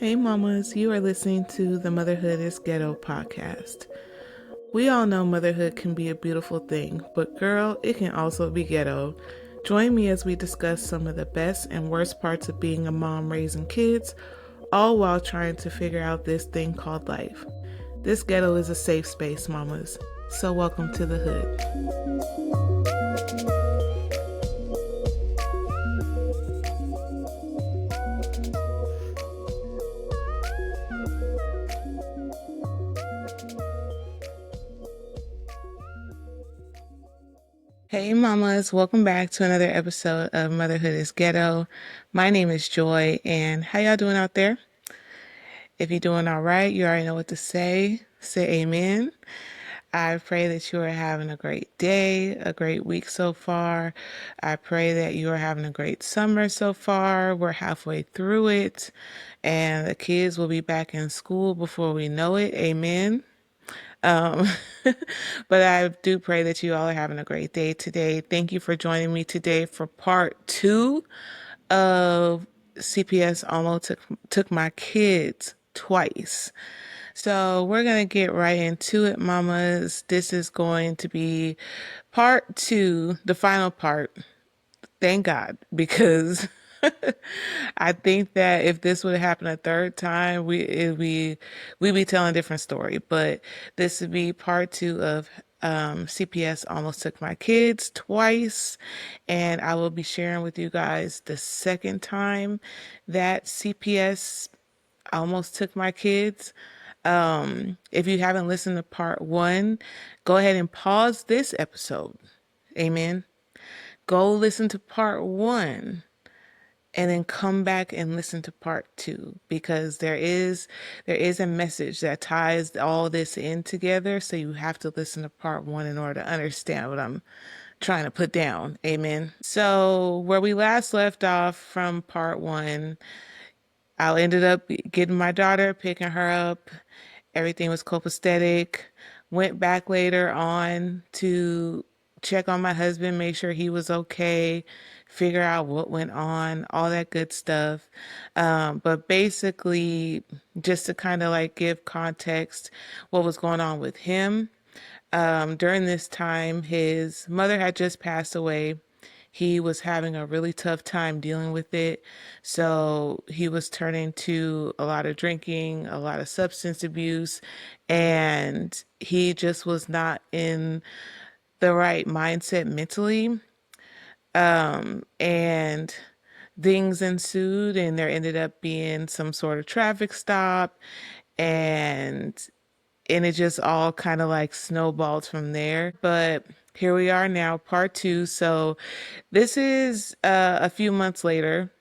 Hey mamas, you are listening to the Motherhood is Ghetto podcast. We all know motherhood can be a beautiful thing, but girl, it can also be ghetto. Join me as we discuss some of the best and worst parts of being a mom raising kids, all while trying to figure out this thing called life. This ghetto is a safe space, mamas. So welcome to the hood. Hey mamas, welcome back to another episode of Motherhood is Ghetto. My name is Joy, and how y'all doing out there? If you're doing all right, you already know what to say. Say amen. I pray that you are having a great day, a great week so far. I pray that you are having a great summer so far. We're halfway through it, and the kids will be back in school before we know it. Amen. Um, but I do pray that you all are having a great day today. Thank you for joining me today for part two of CPS almost took my kids twice. So we're going to get right into it, mamas. This is going to be part two, the final part. Thank God, because I think that if this would happen a third time, we'd be telling a different story. But this would be part two of CPS almost took my kids twice, and I will be sharing with you guys the second time that CPS almost took my kids. If you haven't listened to part one, go ahead and pause this episode. Amen. Go listen to part one and then come back and listen to part two, because there is a message that ties all this in together. So you have to listen to part one in order to understand what I'm trying to put down. Amen. So where we last left off from part one, I ended up getting my daughter, picking her up. Everything was copacetic. Went back later on to check on my husband, make sure he was okay, figure out what went on, all that good stuff. But basically, just to kind of like give context, what was going on with him. During this time, his mother had just passed away. He was having a really tough time dealing with it. So he was turning to a lot of drinking, a lot of substance abuse, and he just was not in the right mindset mentally. And things ensued, and there ended up being some sort of traffic stop, and it just all kind of like snowballed from there. But here we are now, part two. So this is a few months later.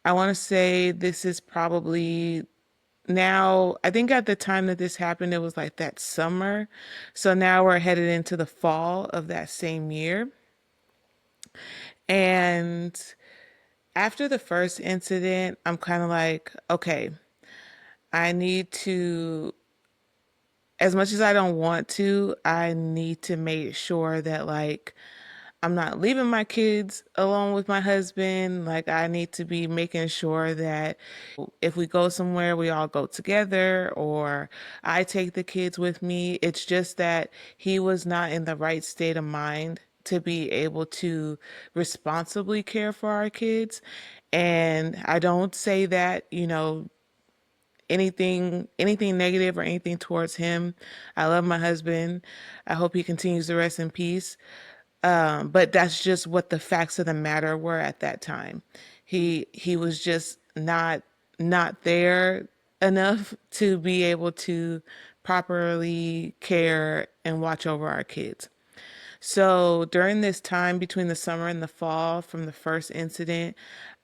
I want to say this is probably now, I think at the time that this happened, it was like that summer. So now we're headed into the fall of that same year. And after the first incident, I'm kind of like, okay, I need to, as much as I don't want to, I need to make sure that like I'm not leaving my kids alone with my husband. Like, I need to be making sure that if we go somewhere, we all go together, or I take the kids with me. It's just that he was not in the right state of mind to be able to responsibly care for our kids. And I don't say that, anything negative or anything towards him. I love my husband. I hope he continues to rest in peace. But that's just what the facts of the matter were at that time. He was just not there enough to be able to properly care and watch over our kids. So during this time between the summer and the fall from the first incident,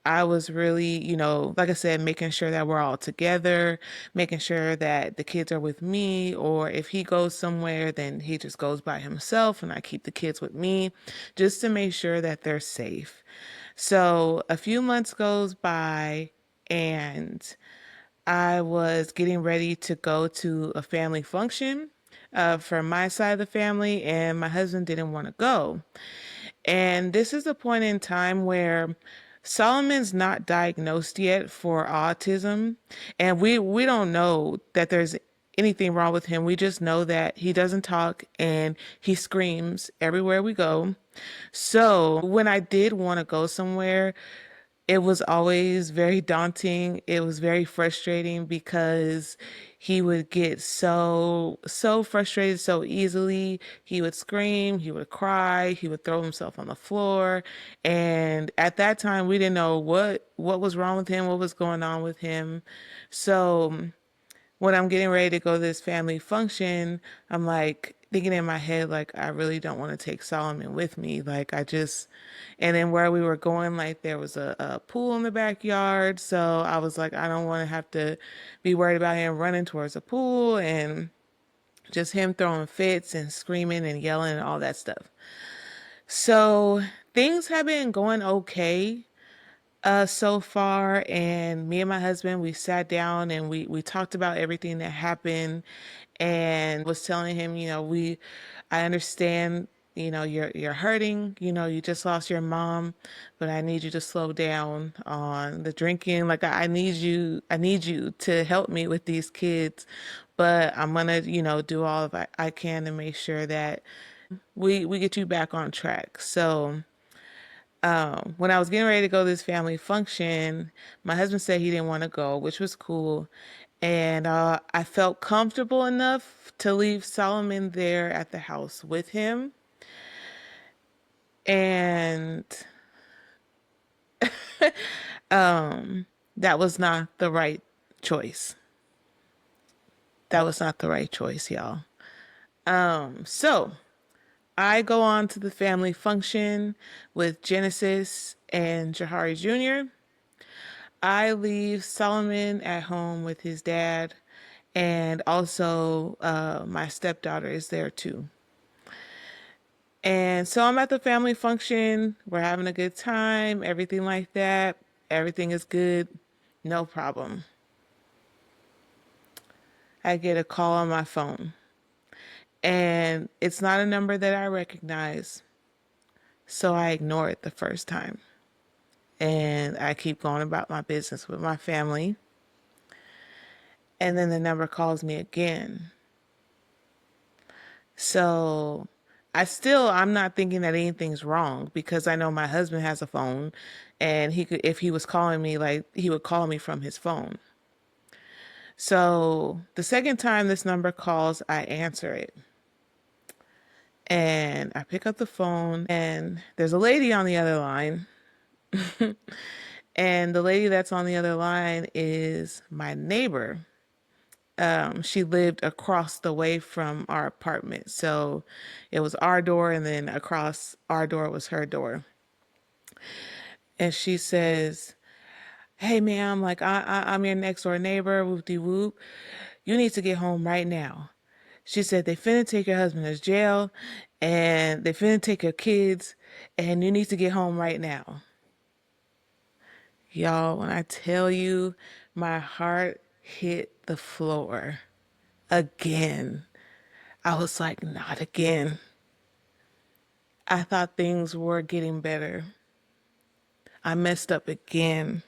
I was really, like I said, making sure that we're all together, making sure that the kids are with me, or if he goes somewhere, then he just goes by himself and I keep the kids with me just to make sure that they're safe. So a few months goes by, and I was getting ready to go to a family function for my side of the family, and my husband didn't want to go. And this is a point in time where Solomon's not diagnosed yet for autism, and we don't know that there's anything wrong with him. We just know that he doesn't talk and he screams everywhere we go. So when I did want to go somewhere, it was always very daunting. It was very frustrating because he would get so frustrated so easily. He would scream, he would cry, he would throw himself on the floor. And at that time, we didn't know what was wrong with him, what was going on with him. So when I'm getting ready to go to this family function, I'm like thinking in my head, like, I really don't want to take Solomon with me. And then where we were going, like, there was a pool in the backyard. So I was like, I don't want to have to be worried about him running towards the pool and just him throwing fits and screaming and yelling and all that stuff. So things have been going okay so far, and me and my husband, we sat down and we talked about everything that happened, and was telling him, I understand, you're hurting, you just lost your mom, but I need you to slow down on the drinking. Like I need you to help me with these kids, but I'm gonna, do all of I can to make sure that we get you back on track. So when I was getting ready to go to this family function, my husband said he didn't want to go, which was cool. And I felt comfortable enough to leave Solomon there at the house with him. And that was not the right choice. That was not the right choice, y'all. So I go on to the family function with Genesis and Jahari Jr. I leave Solomon at home with his dad, and also my stepdaughter is there too. And so I'm at the family function. We're having a good time, everything like that. Everything is good, no problem. I get a call on my phone, and it's not a number that I recognize. So I ignore it the first time, and I keep going about my business with my family. And then the number calls me again. So I'm not thinking that anything's wrong because I know my husband has a phone, and if he was calling me, like, he would call me from his phone. So the second time this number calls, I answer it, and I pick up the phone, and there's a lady on the other line. And the lady that's on the other line is my neighbor. She lived across the way from our apartment. So it was our door, and then across our door was her door. And she says, "Hey, ma'am, like I'm your next door neighbor, whoop de whoop. You need to get home right now." She said, "They finna take your husband to jail, and they finna take your kids, and you need to get home right now." Y'all, when I tell you, my heart hit the floor again. I was like, not again. I thought things were getting better. I messed up again.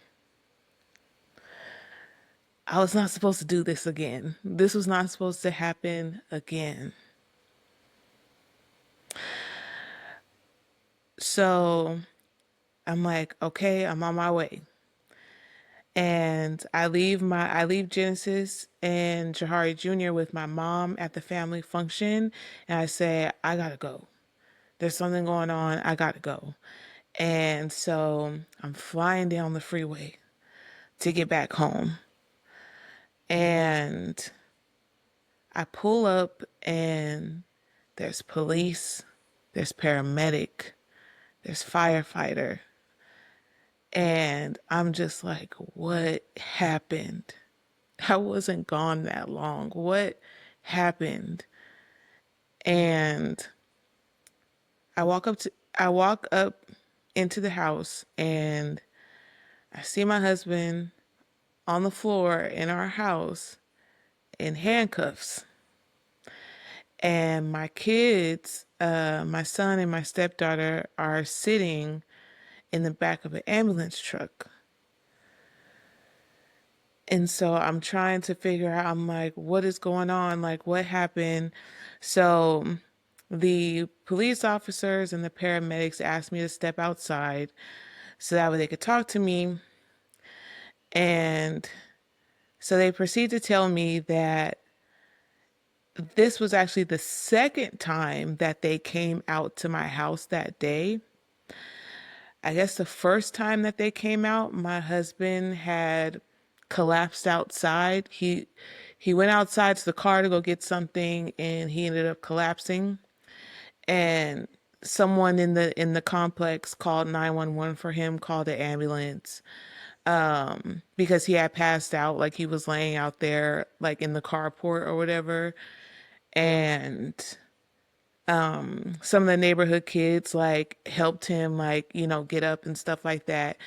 I was not supposed to do this again. This was not supposed to happen again. So I'm like, okay, I'm on my way. And I leave Genesis and Jahari Jr. with my mom at the family function, and I say, I gotta go. There's something going on. I gotta go. And so I'm flying down the freeway to get back home. And I pull up, and there's police, there's paramedic, there's firefighter. And I'm just like, what happened? I wasn't gone that long. What happened? And I walk up into the house, and I see my husband on the floor in our house in handcuffs. And my kids, my son and my stepdaughter, are sitting in the back of an ambulance truck. And so I'm trying to figure out, I'm like, what is going on? Like, what happened? So the police officers and the paramedics asked me to step outside so that way they could talk to me. And so they proceed to tell me that this was actually the second time that they came out to my house that day. I guess the first time that they came out, my husband had collapsed outside. He went outside to the car to go get something and he ended up collapsing. And someone in the complex called 911 for him, called the ambulance because he had passed out, like he was laying out there like in the carport or whatever. And some of the neighborhood kids like helped him like, get up and stuff like that.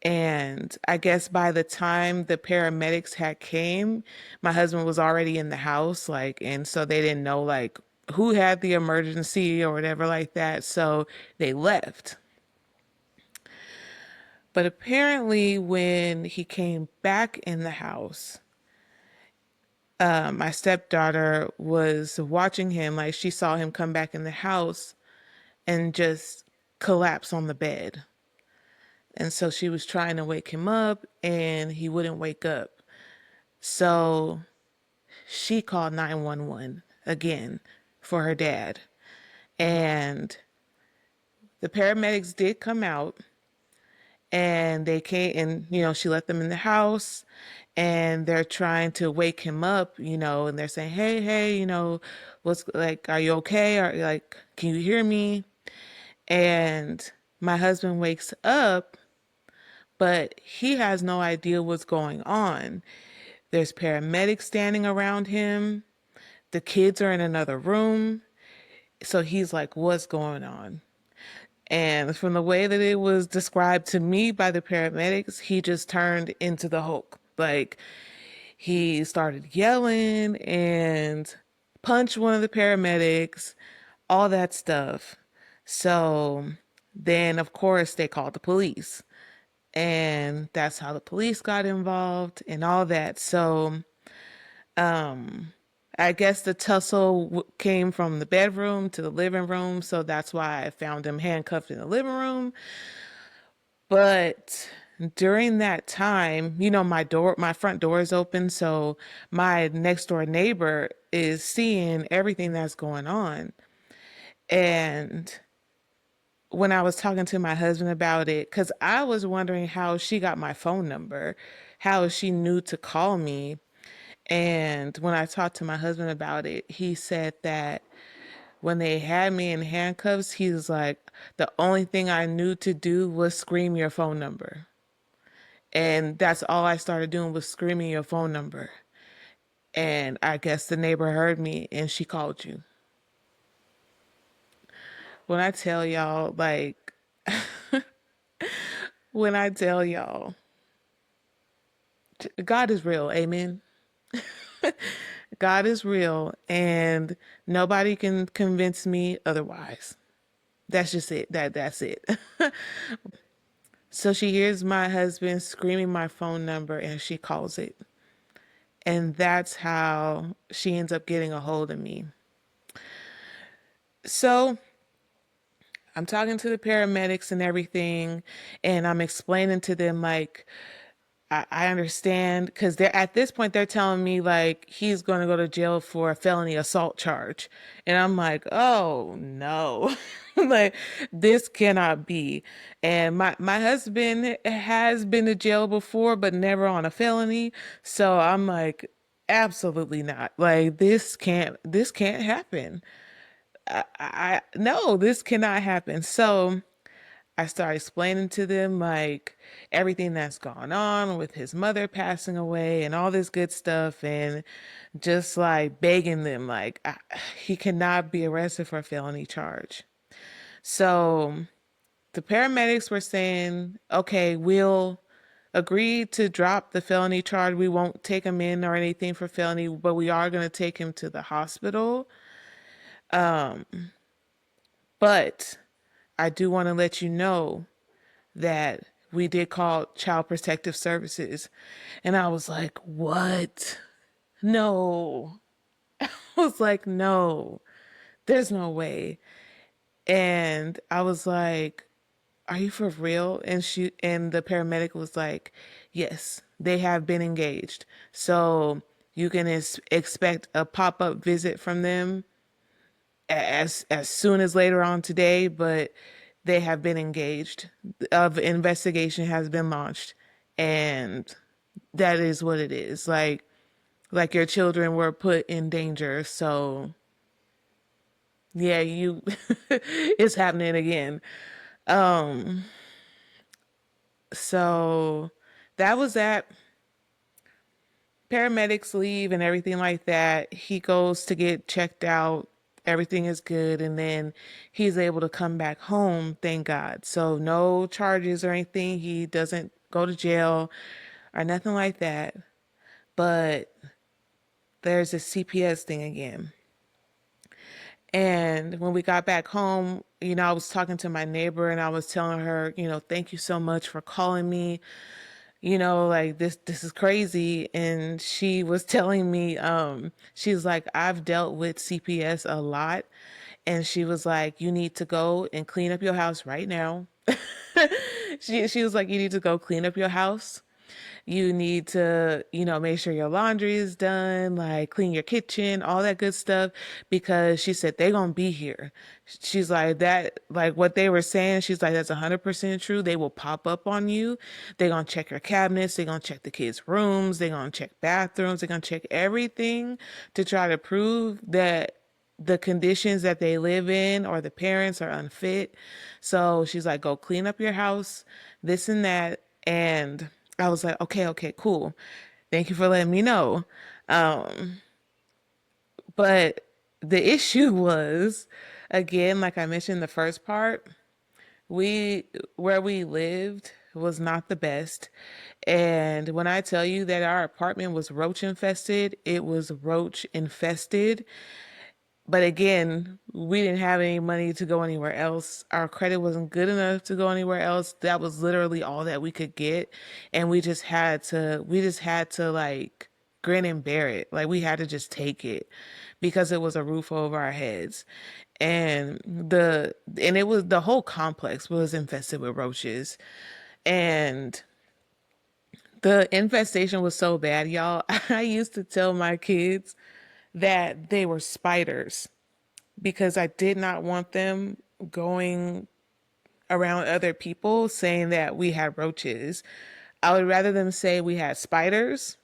And I guess by the time the paramedics had came, my husband was already in the house, like, and so they didn't know like who had the emergency or whatever like that. So they left. But apparently when he came back in the house, my stepdaughter was watching him, like she saw him come back in the house and just collapse on the bed. And so she was trying to wake him up and he wouldn't wake up. So she called 911 again for her dad. And the paramedics did come out and they came and, she let them in the house and they're trying to wake him up, and they're saying, hey, what's like, are you okay? Or like, can you hear me? And my husband wakes up, but he has no idea what's going on. There's paramedics standing around him. The kids are in another room. So he's like, what's going on? And from the way that it was described to me by the paramedics, he just turned into the Hulk. Like he started yelling and punched one of the paramedics, all that stuff. So then, of course, they called the police. And that's how the police got involved and all that. So I guess the tussle came from the bedroom to the living room. So that's why I found him handcuffed in the living room. But during that time, my front door is open. So my next door neighbor is seeing everything that's going on. And when I was talking to my husband about it, because I was wondering how she got my phone number, how she knew to call me. And when I talked to my husband about it, he said that when they had me in handcuffs, he was like, the only thing I knew to do was scream your phone number. And that's all I started doing was screaming your phone number. And I guess the neighbor heard me and she called you. When I tell y'all, like, when I tell y'all, God is real, amen. God is real, and nobody can convince me otherwise. That's just it. That's it. So she hears my husband screaming my phone number and she calls it. And that's how she ends up getting a hold of me. So I'm talking to the paramedics and everything, and I'm explaining to them like I understand because they're at this point they're telling me like he's going to go to jail for a felony assault charge, and I'm like, oh no, like this cannot be. And my husband has been to jail before, but never on a felony, so I'm like, absolutely not. Like this can't happen. I no, this cannot happen. So I started explaining to them like everything that's gone on with his mother passing away and all this good stuff, and just like begging them like he cannot be arrested for a felony charge. So the paramedics were saying, okay, we'll agree to drop the felony charge. We won't take him in or anything for felony, but we are going to take him to the hospital. But I do want to let you know that we did call Child Protective Services. And I was like, what? No. I was like, no, there's no way. And I was like, are you for real? And the paramedic was like, yes, they have been engaged. So you can expect a pop-up visit from them as soon as later on today, but they have been engaged. Of investigation has been launched, and that is what it is. Like your children were put in danger. So yeah, you it's happening again. So that was that. Paramedics leave and everything like that. He goes to get checked out. Everything is good. And then he's able to come back home, thank God. So no charges or anything. He doesn't go to jail or nothing like that. But there's a CPS thing again. And when we got back home, I was talking to my neighbor and I was telling her, thank you so much for calling me. Like this is crazy. And she was telling me, she's like, I've dealt with CPS a lot. And she was like, you need to go and clean up your house right now. She was like, you need to go clean up your house. You need to, make sure your laundry is done, like clean your kitchen, all that good stuff, because she said they're going to be here. She's like that, like what they were saying. She's like, that's 100% true. They will pop up on you. They're going to check your cabinets. They're going to check the kids' rooms. They're going to check bathrooms. They're going to check everything to try to prove that the conditions that they live in or the parents are unfit. So she's like, go clean up your house, this and that. And I was like, okay, okay, cool. Thank you for letting me know. But the issue was, again, like I mentioned in the first part, we where we lived was not the best. And when I tell you that our apartment was roach infested, it was roach infested. But again, we didn't have any money to go anywhere else. Our credit wasn't good enough to go anywhere else. That was literally all that we could get. And we just had to like grin and bear it. Like we had to just take it because it was a roof over our heads. And it was the whole complex was infested with roaches. And the infestation was so bad, y'all. I used to tell my kids that they were spiders because I did not want them going around other people saying that we had roaches. I would rather them say we had spiders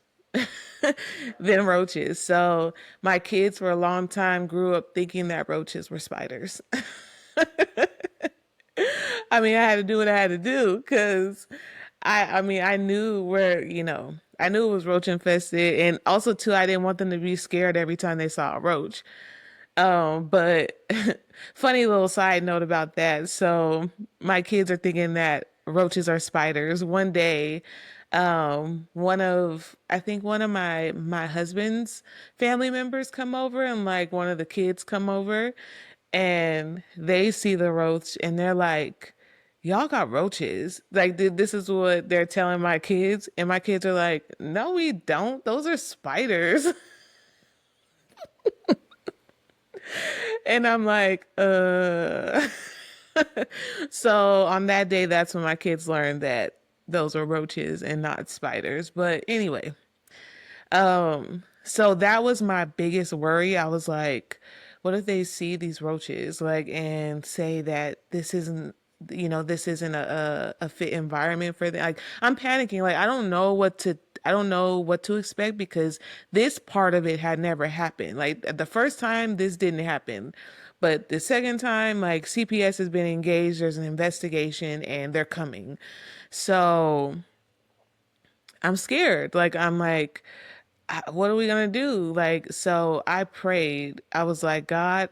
than roaches. So my kids for a long time grew up thinking that roaches were spiders. I mean, I had to do what I had to do because I mean, I knew I knew it was roach infested. And also, too, I didn't want them to be scared every time they saw a roach. But funny little side note about that. So my kids are thinking that roaches are spiders. One day, I think one of my husband's family members come over and like one of the kids come over and they see the roach and they're like, y'all got roaches. Like this is what they're telling my kids. And my kids are like, no, we don't. Those are spiders. And I'm like, So on that day, that's when my kids learned that those were roaches and not spiders. But anyway, so that was my biggest worry. I was like, what if they see these roaches like and say that this isn't a fit environment for them? Like I'm panicking. Like I don't know what to expect because this part of it had never happened. Like the first time this didn't happen. But the second time, like CPS has been engaged, there's an investigation and they're coming. So I'm scared. Like I'm like, what are we gonna do? Like, so I prayed. I was like, God,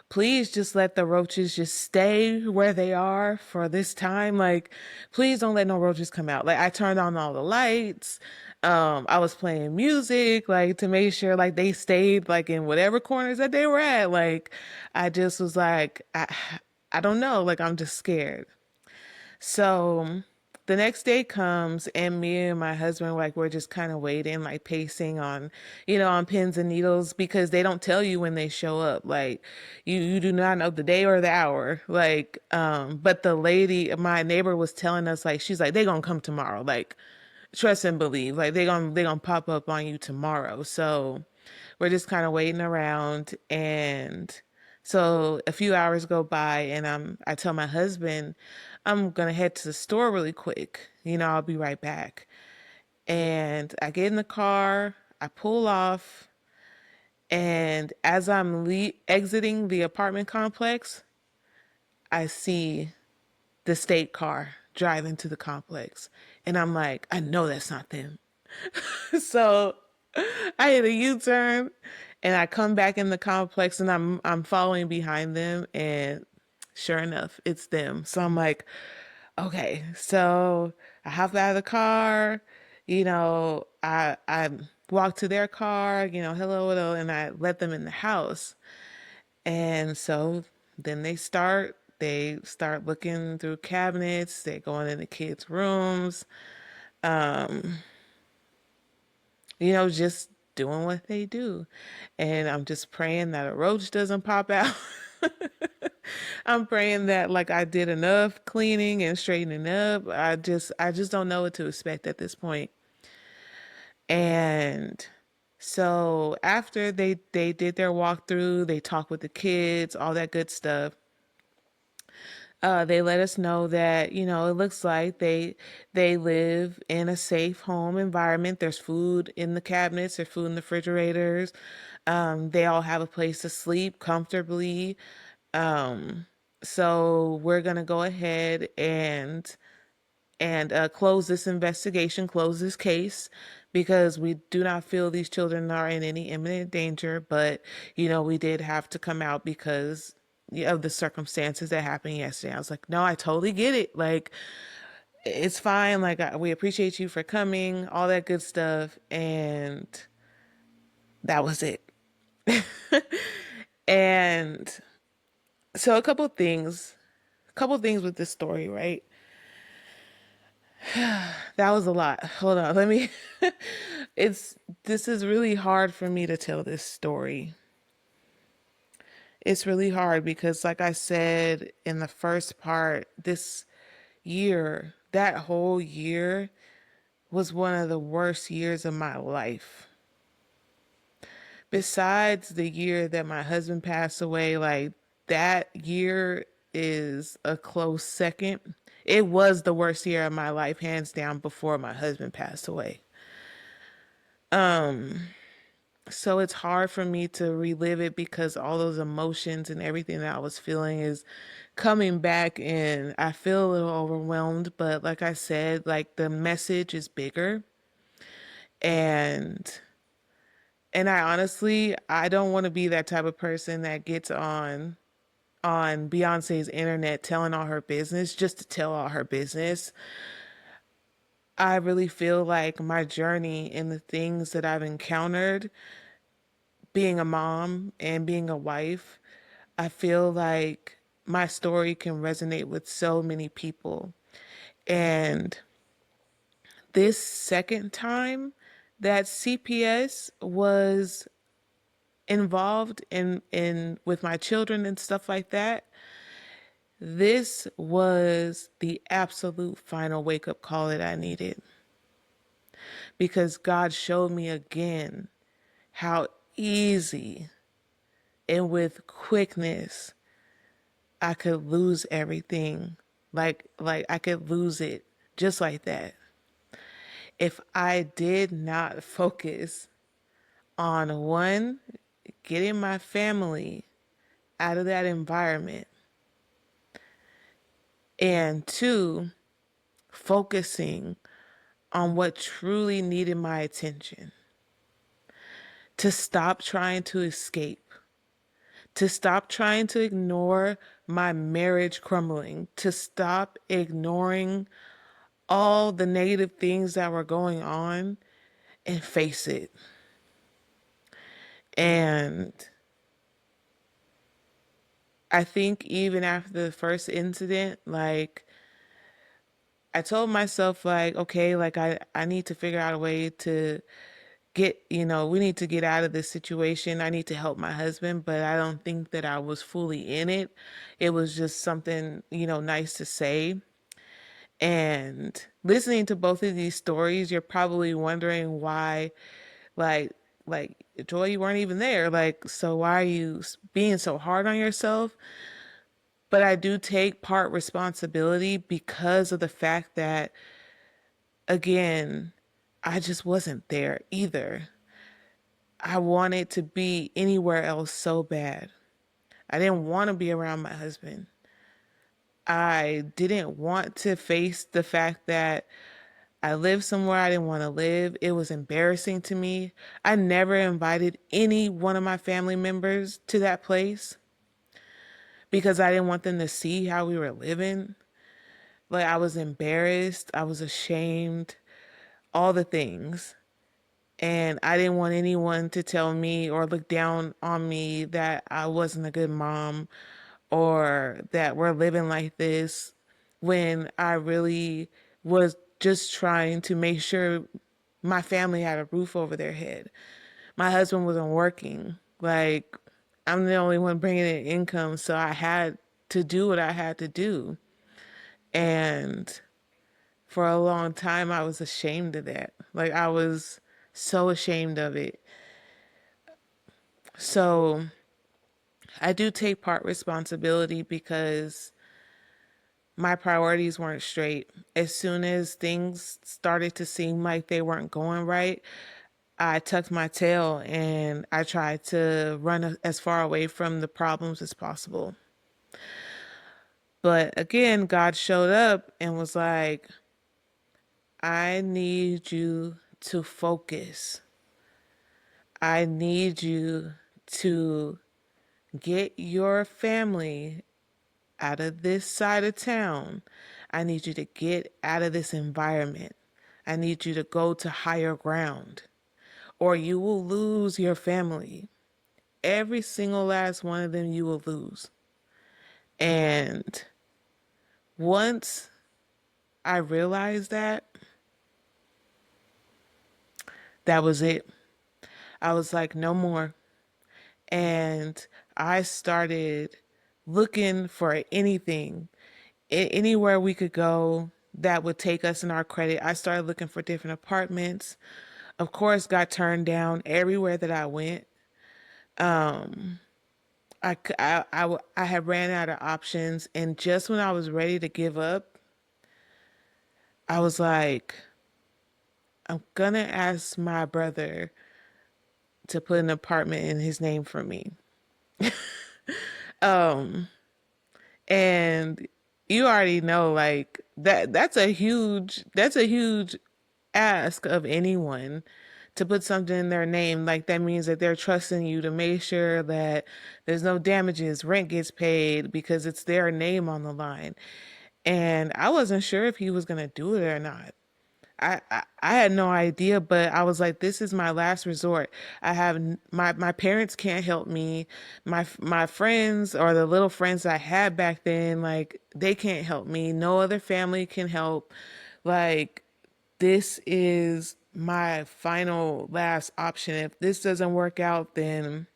please just let the roaches just stay where they are for this time. Like, please don't let no roaches come out. Like, I turned on all the lights. I was playing music, like, to make sure, like, they stayed, like, in whatever corners that they were at. Like, I just was like, I don't know. Like, I'm just scared. So the next day comes and me and my husband like we're just kind of waiting, like pacing on, on pins and needles because they don't tell you when they show up. Like you do not know the day or the hour. Like but the lady, my neighbor was telling us like she's like they gonna come tomorrow. Like trust and believe. Like they gonna pop up on you tomorrow. So we're just kind of waiting around and so a few hours go by and I tell my husband I'm gonna head to the store really quick. I'll be right back. And I get in the car, I pull off, and as I'm exiting the apartment complex, I see the state car driving to the complex. And I'm like, I know that's not them. So I hit a U-turn and I come back in the complex and I'm following behind them and sure enough, it's them. So I'm like, okay. So I hop out of the car, I walk to their car, hello, hello, and I let them in the house. And so then they start looking through cabinets, they're going in the kids' rooms, just doing what they do. And I'm just praying that a roach doesn't pop out. I'm praying that like I did enough cleaning and straightening up. I just don't know what to expect at this point. And so after they did their walkthrough, they talked with the kids, all that good stuff. They let us know that it looks like they live in a safe home environment. There's food in the cabinets, there's food in the refrigerators. They all have a place to sleep comfortably. So we're gonna go ahead and close this investigation, close this case, because we do not feel these children are in any imminent danger. But, we did have to come out because of the circumstances that happened yesterday. I was like, no, I totally get it. Like, it's fine. Like, we appreciate you for coming, all that good stuff. And that was it. And so a couple things with this story, right? That was a lot. Hold on, let me this is really hard for me to tell this story. It's really hard because like I said in the first part, that whole year was one of the worst years of my life. Besides the year that my husband passed away, like that year is a close second. It was the worst year of my life, hands down, before my husband passed away. So it's hard for me to relive it because all those emotions and everything that I was feeling is coming back and I feel a little overwhelmed, but like I said, like the message is bigger and I don't want to be that type of person that gets on Beyonce's internet telling all her business just to tell all her business. I really feel like my journey and the things that I've encountered being a mom and being a wife, I feel like my story can resonate with so many people. And this second time that CPS was involved in with my children and stuff like that, this was the absolute final wake up call that I needed because God showed me again how easy and with quickness I could lose everything. Like I could lose it just like that. If I did not focus on one, getting my family out of that environment, and two, focusing on what truly needed my attention, to stop trying to escape, to stop trying to ignore my marriage crumbling, to stop ignoring all the negative things that were going on and face it. And I think even after the first incident, like I told myself like, okay, like I need to figure out a way to get, we need to get out of this situation. I need to help my husband, but I don't think that I was fully in it. It was just something, nice to say. And listening to both of these stories, you're probably wondering why, like, like Joy, you weren't even there. Like, so why are you being so hard on yourself? But I do take part responsibility because of the fact that, again, I just wasn't there either. I wanted to be anywhere else so bad. I didn't want to be around my husband. I didn't want to face the fact that I lived somewhere I didn't want to live. It was embarrassing to me. I never invited any one of my family members to that place because I didn't want them to see how we were living. Like, I was embarrassed, I was ashamed, all the things. And I didn't want anyone to tell me or look down on me that I wasn't a good mom or that we're living like this when I really was just trying to make sure my family had a roof over their head. My husband wasn't working. Like, I'm the only one bringing in income, so I had to do what I had to do. And for a long time, I was ashamed of that. Like, I was so ashamed of it. So I do take part responsibility because my priorities weren't straight. As soon as things started to seem like they weren't going right, I tucked my tail and I tried to run as far away from the problems as possible. But again, God showed up and was like, I need you to focus. I need you to get your family out of this side of town. I need you to get out of this environment. I need you to go to higher ground, or you will lose your family. Every single last one of them you will lose. And once I realized that, that was it. I was like, no more. And I started looking for anything, anywhere we could go that would take us in our credit. I started looking for different apartments. Of course, got turned down everywhere that I went. I had ran out of options. And just when I was ready to give up, I was like, I'm gonna ask my brother to put an apartment in his name for me. And you already know, like, that's a huge ask of anyone to put something in their name. Like, that means that they're trusting you to make sure that there's no damages, rent gets paid because it's their name on the line. And I wasn't sure if he was gonna do it or not. I had no idea, but I was like, this is my last resort. My parents can't help me. My friends or the little friends I had back then, like, they can't help me. No other family can help. Like, this is my final last option. If this doesn't work out, then,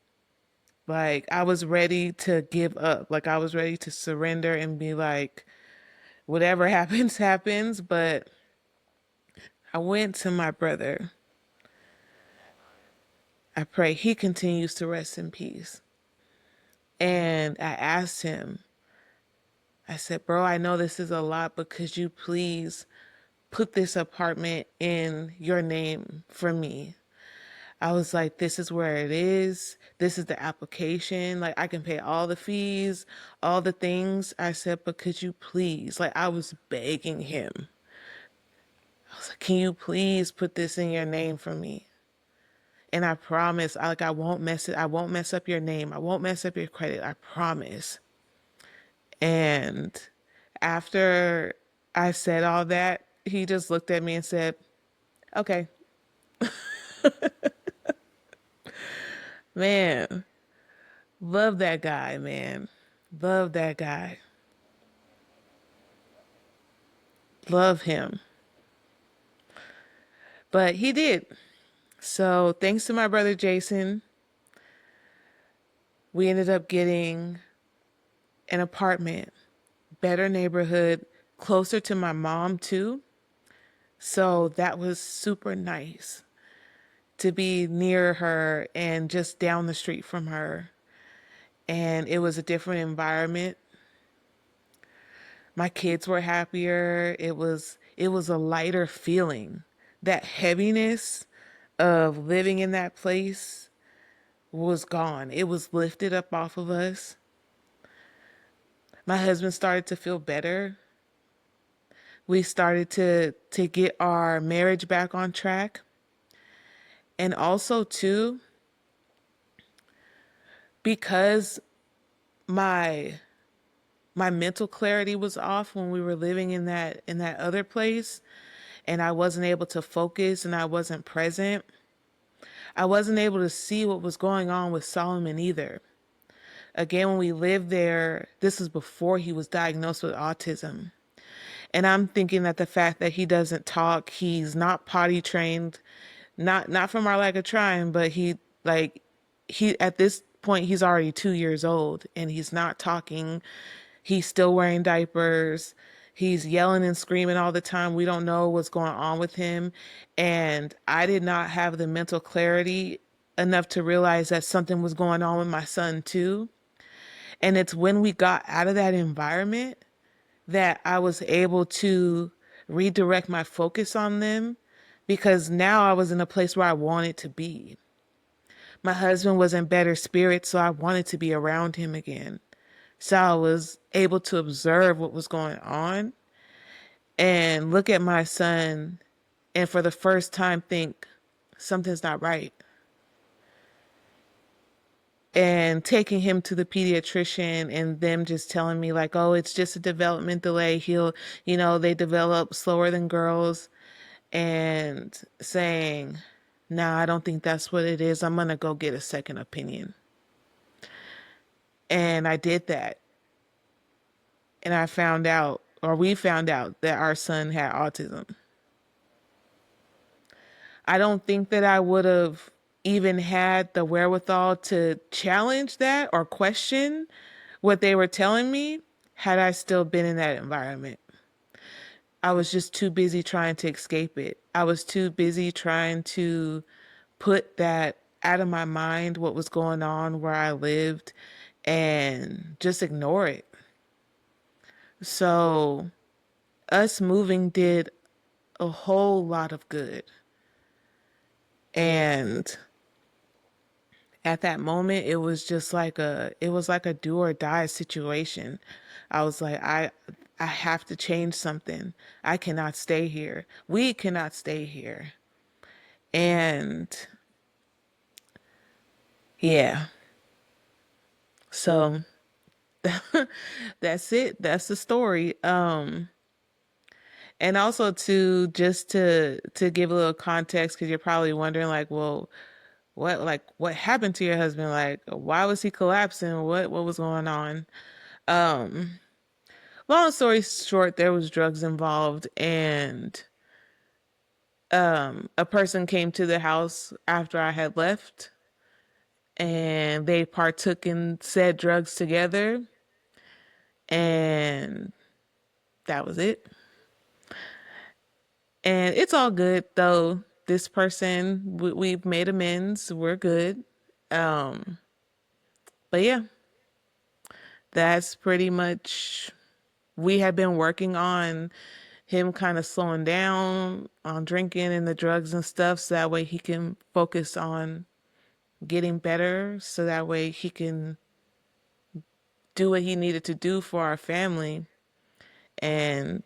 like, I was ready to give up. Like, I was ready to surrender and be like, whatever happens, happens. But I went to my brother. I pray he continues to rest in peace. And I asked him, I said, bro, I know this is a lot, but could you please put this apartment in your name for me? I was like, this is where it is. This is the application. Like, I can pay all the fees, all the things. I said, but could you please? Like, I was begging him. I was like, can you please put this in your name for me? And I promise, I won't mess it. I won't mess up your name. I won't mess up your credit. I promise. And after I said all that, he just looked at me and said, okay, man, love that guy, man. Love that guy. love him. But he did. So thanks to my brother Jason, we ended up getting an apartment, better neighborhood, closer to my mom too. So that was super nice to be near her and just down the street from her. And it was a different environment. My kids were happier. It was a lighter feeling. That heaviness of living in that place was gone. It was lifted up off of us. My husband started to feel better. We started to get our marriage back on track. And also too, because my my mental clarity was off when we were living in that other place, and I wasn't able to focus and I wasn't present. I wasn't able to see what was going on with Solomon either. Again, when we lived there, this was before he was diagnosed with autism. And I'm thinking that the fact that he doesn't talk, he's not potty trained, not from our lack of trying, but he at this point he's already 2 years old and he's not talking. He's still wearing diapers. He's yelling and screaming all the time. We don't know what's going on with him. And I did not have the mental clarity enough to realize that something was going on with my son too. And it's when we got out of that environment that I was able to redirect my focus on them, because now I was in a place where I wanted to be. My husband was in better spirits, so I wanted to be around him again. So I was able to observe what was going on and look at my son and for the first time think something's not right. And taking him to the pediatrician and them just telling me like, oh, it's just a development delay. They develop slower than girls, and saying, nah, I don't think that's what it is. I'm going to go get a second opinion. And I did that. And I found out, or we found out, that our son had autism. I don't think that I would have even had the wherewithal to challenge that or question what they were telling me had I still been in that environment. I was just too busy trying to escape it. I was too busy trying to put that out of my mind, what was going on where I lived, and just ignore it. So, us moving did a whole lot of good. And at that moment, it was like a do or die situation. I was like, I have to change something. I cannot stay here. We cannot stay here. And yeah, so that's it. That's the story. And also to give a little context, because you're probably wondering like, well, what happened to your husband? Like, why was he collapsing? What was going on? Um, Long story short, there was drugs involved, and a person came to the house after I had left, and they partook in said drugs together, and that was it. And it's all good though. This person, we've made amends. We're good. Um, but yeah, that's pretty much. We had been working on him kind of slowing down on drinking and the drugs and stuff, so that way he can focus on getting better, so that way he can do what he needed to do for our family. And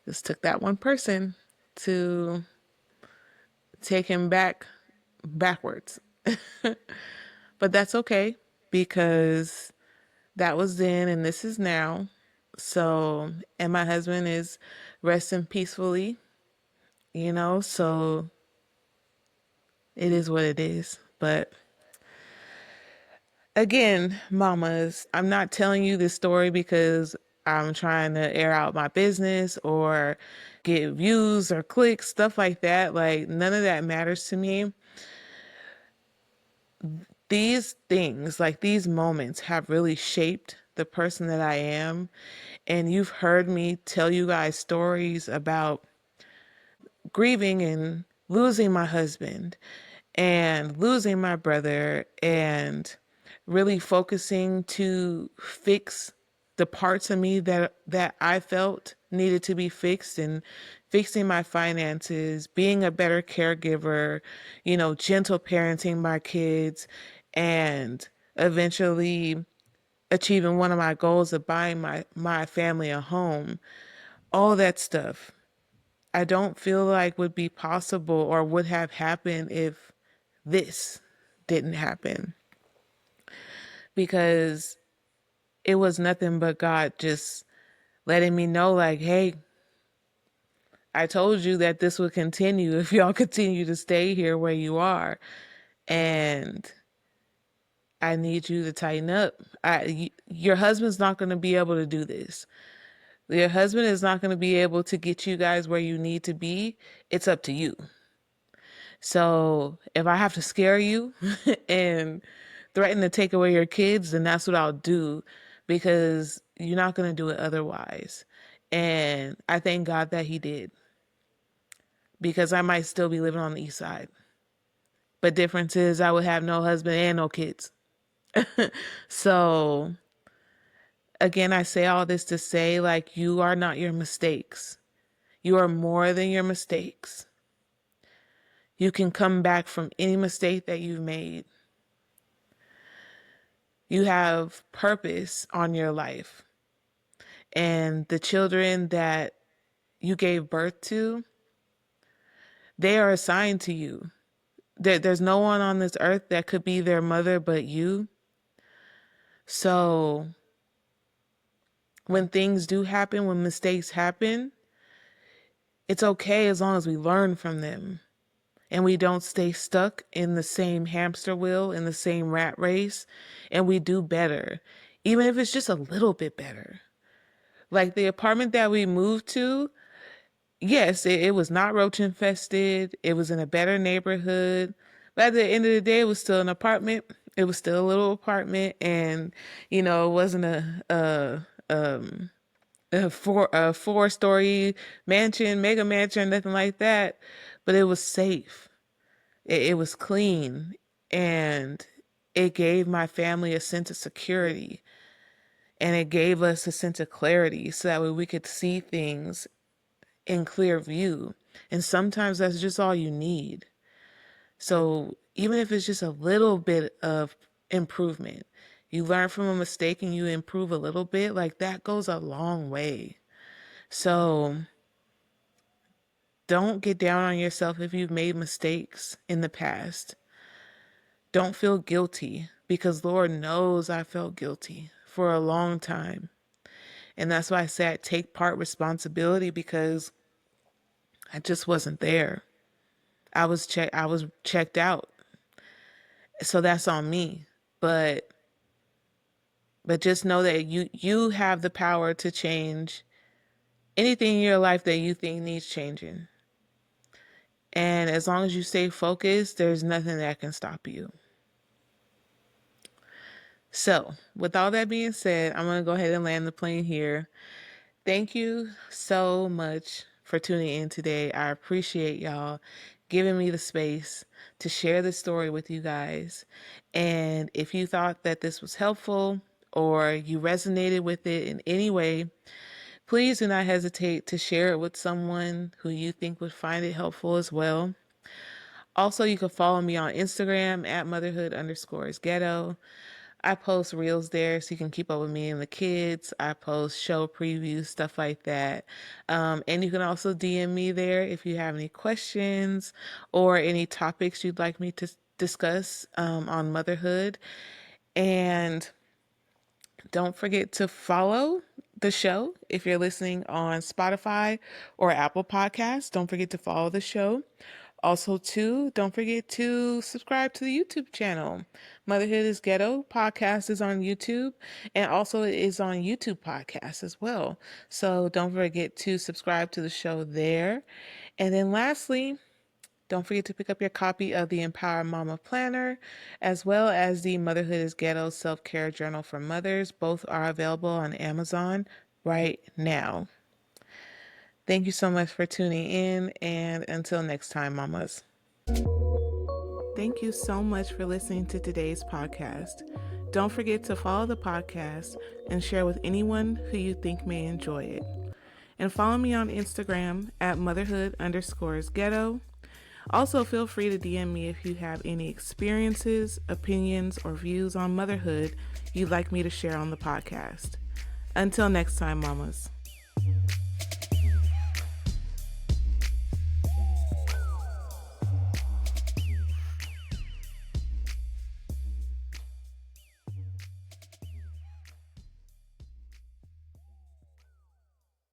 just took that one person to take him backwards. But that's okay, because that was then and this is now. So, and my husband is resting peacefully, so it is what it is. But again, mamas, I'm not telling you this story because I'm trying to air out my business or get views or clicks, stuff like that. Like, none of that matters to me. These things, like these moments, have really shaped the person that I am. And you've heard me tell you guys stories about grieving and losing my husband and losing my brother and really focusing to fix the parts of me that I felt needed to be fixed, and fixing my finances, being a better caregiver, gentle parenting my kids, and eventually achieving one of my goals of buying my family a home. All that stuff I don't feel like would be possible or would have happened if this didn't happen, because it was nothing but God just letting me know, like, hey, I told you that this would continue if y'all continue to stay here where you are. And I need you to tighten up. Your husband's not going to be able to do this. Your husband is not going to be able to get you guys where you need to be. It's up to you. So if I have to scare you and threaten to take away your kids, then that's what I'll do, because you're not going to do it otherwise. And I thank God that he did, because I might still be living on the east side. But difference is I would have no husband and no kids. So again, I say all this to say, like, you are not your mistakes. You are more than your mistakes. You can come back from any mistake that you've made. You have purpose on your life. And the children that you gave birth to, they are assigned to you. There's no one on this earth that could be their mother but you. So when things do happen, when mistakes happen, it's okay as long as we learn from them and we don't stay stuck in the same hamster wheel, in the same rat race, and we do better, even if it's just a little bit better. Like the apartment that we moved to, yes, it was not roach infested. It was in a better neighborhood. But at the end of the day, it was still an apartment. It was still a little apartment. And, it wasn't a four-story mansion, mega mansion, nothing like that. But it was safe. It was clean. And it gave my family a sense of security. And it gave us a sense of clarity so that way we could see things in clear view. And sometimes that's just all you need. So even if it's just a little bit of improvement, you learn from a mistake and you improve a little bit, like that goes a long way. So don't get down on yourself if you've made mistakes in the past. Don't feel guilty, because Lord knows I felt guilty for a long time. And that's why I said take part responsibility, because I just wasn't there. I was checked out. So that's on me. But just know that you have the power to change anything in your life that you think needs changing. And as long as you stay focused, there's nothing that can stop you. So, with all that being said, I'm going to go ahead and land the plane here. Thank you so much for tuning in today. I appreciate y'all giving me the space to share this story with you guys. And if you thought that this was helpful or you resonated with it in any way, please do not hesitate to share it with someone who you think would find it helpful as well. Also, you can follow me on Instagram at motherhood_ghetto. I post reels there so you can keep up with me and the kids. I post show previews, stuff like that. And you can also DM me there if you have any questions or any topics you'd like me to discuss on motherhood. And don't forget to follow the show if you're listening on Spotify or Apple Podcasts. Don't forget to follow the show. Also, too, don't forget to subscribe to the YouTube channel. Motherhood is Ghetto podcast is on YouTube, and also it is on YouTube podcast as well. So don't forget to subscribe to the show there. And then lastly, don't forget to pick up your copy of the Empower Mama Planner, as well as the Motherhood is Ghetto Self-Care Journal for Mothers. Both are available on Amazon right now. Thank you so much for tuning in, and until next time, mamas. Thank you so much for listening to today's podcast. Don't forget to follow the podcast and share with anyone who you think may enjoy it. And follow me on Instagram at motherhood_ghetto. Also, feel free to DM me if you have any experiences, opinions, or views on motherhood you'd like me to share on the podcast. Until next time, mamas.